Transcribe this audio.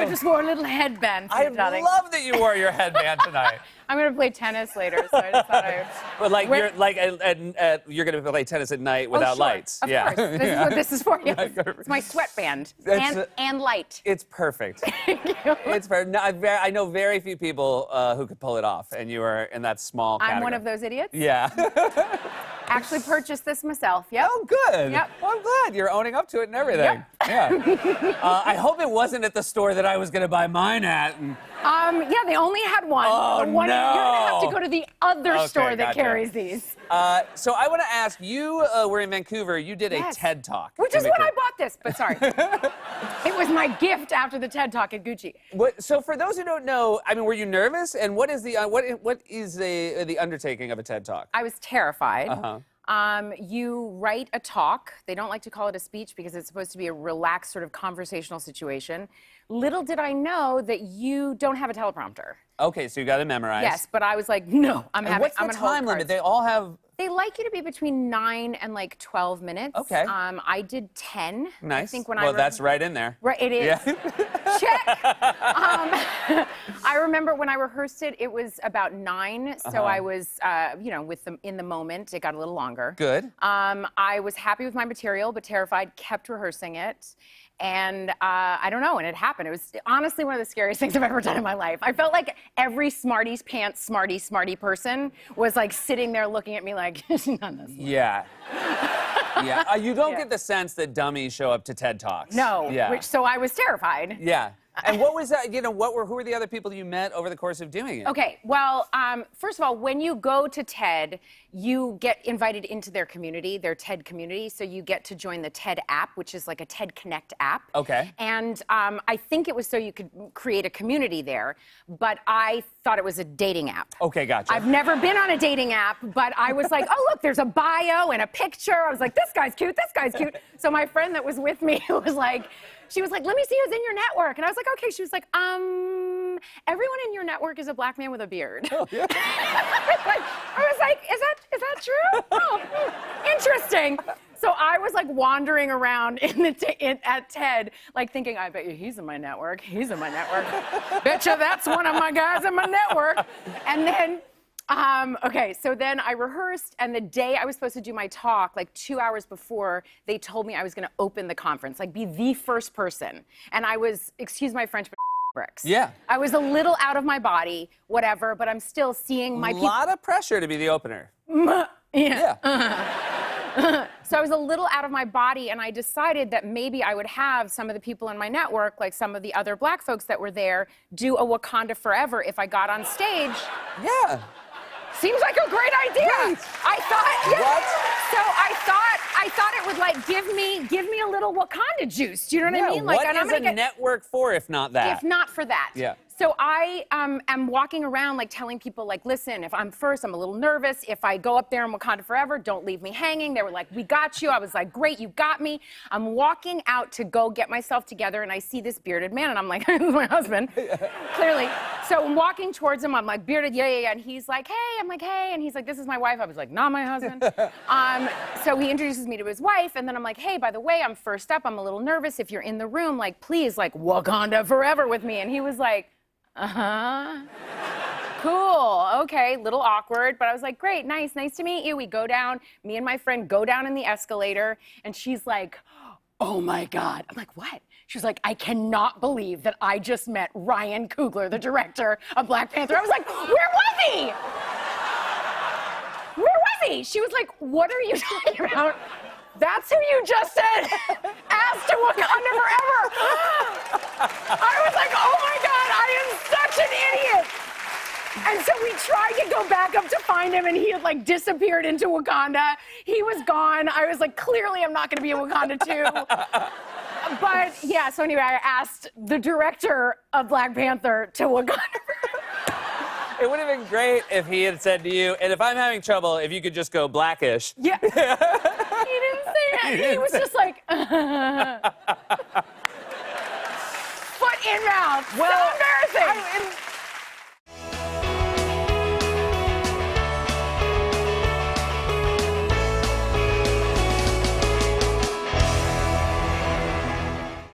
I just wore a little headband. I darling. love that you wore your headband tonight. I'm gonna play tennis later, so I just thought I would. But like you're gonna play tennis at night without sure. lights. Of course. This is what this is for. Yes. It's my sweatband and light. It's perfect. Thank you. It's very. No, I know very few people who could pull it off, and you are in that small category. I'm one of those idiots. Yeah. Actually purchased this myself. Yep. Oh, good. Yep. Well, I'm glad you're owning up to it and everything. Yep. Yeah. I hope it wasn't at the store that I was gonna buy mine at. And... Yeah, they only had one. Oh, the one no. You're gonna have to go to the other Okay, store that gotcha. carries these. So I want to ask you. Were in Vancouver. You did a TED Talk. Which is when I bought this, but sorry. It was my gift after the TED Talk at Gucci. So for those who don't know, I mean, were you nervous? And what is the the undertaking of a TED Talk? I was terrified. Uh-huh. You write a talk. They don't like to call it a speech because it's supposed to be a relaxed sort of conversational situation. Little did I know that you don't have a teleprompter. Okay, so you got to memorize. Yes, but I was like, no, I'm having. What's the time limit? They all have. They like you to be between 9 and like 12 minutes. Okay. I did 10. Nice. I think when well, that's right in there. Right, it is. Yeah. Check. I remember when I rehearsed it, it was about 9, so I was, in the moment. It got a little longer. Good. I was happy with my material, but terrified. Kept rehearsing it. And I don't know, and it happened. It was honestly one of the scariest things I've ever done in my life. I felt like every smarty's pants, smarty person was like sitting there looking at me like, none of this. Yeah. Yeah. You don't get the sense that dummies show up to TED Talks. No. Yeah. So I was terrified. Yeah. And what was that? Who were the other people you met over the course of doing it? Okay, well, first of all, when you go to TED, you get invited into their community, their TED community. So you get to join the TED app, which is like a TED Connect app. Okay. And I think it was so you could create a community there, but I thought it was a dating app. Okay, gotcha. I've never been on a dating app, but I was like, oh, look, there's a bio and a picture. I was like, this guy's cute, this guy's cute. So my friend that was with me was like, she was like, let me see who's in your network. And I was like, okay. She was like, everyone in your network is a black man with a beard. Oh, yeah. I was like, is that true? Oh, interesting. So I was like wandering around at TED, like thinking, I bet you he's in my network. He's in my network. Betcha that's one of my guys in my network. And then, okay, so then I rehearsed, and the day I was supposed to do my talk, like 2 hours before, they told me I was going to open the conference, like be the first person. And I was, excuse my French, but bricks. Yeah. I was a little out of my body, whatever, but I'm still seeing my people. A lot of pressure to be the opener. Yeah. Yeah. So I was a little out of my body, and I decided that maybe I would have some of the people in my network, like some of the other black folks that were there, do a Wakanda Forever if I got on stage. Yeah. Seems like a great idea. Right. I thought. Yeah. What? So I thought it would like give me a little Wakanda juice. Do you know what I mean? Like, What and is I'm gonna a network for if not that? If not for that. Yeah. So I am walking around like telling people like, listen, if I'm first, I'm a little nervous. If I go up there in Wakanda Forever, don't leave me hanging. They were like, we got you. I was like, great, you got me. I'm walking out to go get myself together, and I see this bearded man, and I'm like, this is my husband, clearly. So I'm walking towards him. I'm like, bearded, yeah. And he's like, hey. I'm like, hey. And he's like, this is my wife. I was like, not my husband. So he introduces me to his wife, and then I'm like, hey, by the way, I'm first up. I'm a little nervous. If you're in the room, like, please, like, Wakanda Forever with me. And he was like, uh-huh. Cool. Okay. Little awkward, but I was like, great, nice to meet you. We go down, me and my friend go down in the escalator, and she's like, oh my God. I'm like, what? She's like, I cannot believe that I just met Ryan Coogler, the director of Black Panther. I was like, where was he? Where was he? She was like, what are you talking about? That's who you just said asked to Wakanda Forever. I was like, oh my God, I am such an idiot. And so we tried to go back up to find him, and he had like disappeared into Wakanda. He was gone. I was like, clearly I'm not gonna be in Wakanda too. But yeah, so anyway, I asked the director of Black Panther to Wakanda Forever. It would have been great if he had said to you, and if I'm having trouble, if you could just go Blackish. Yeah. He didn't say that. He was just like, foot in mouth. Well, Stop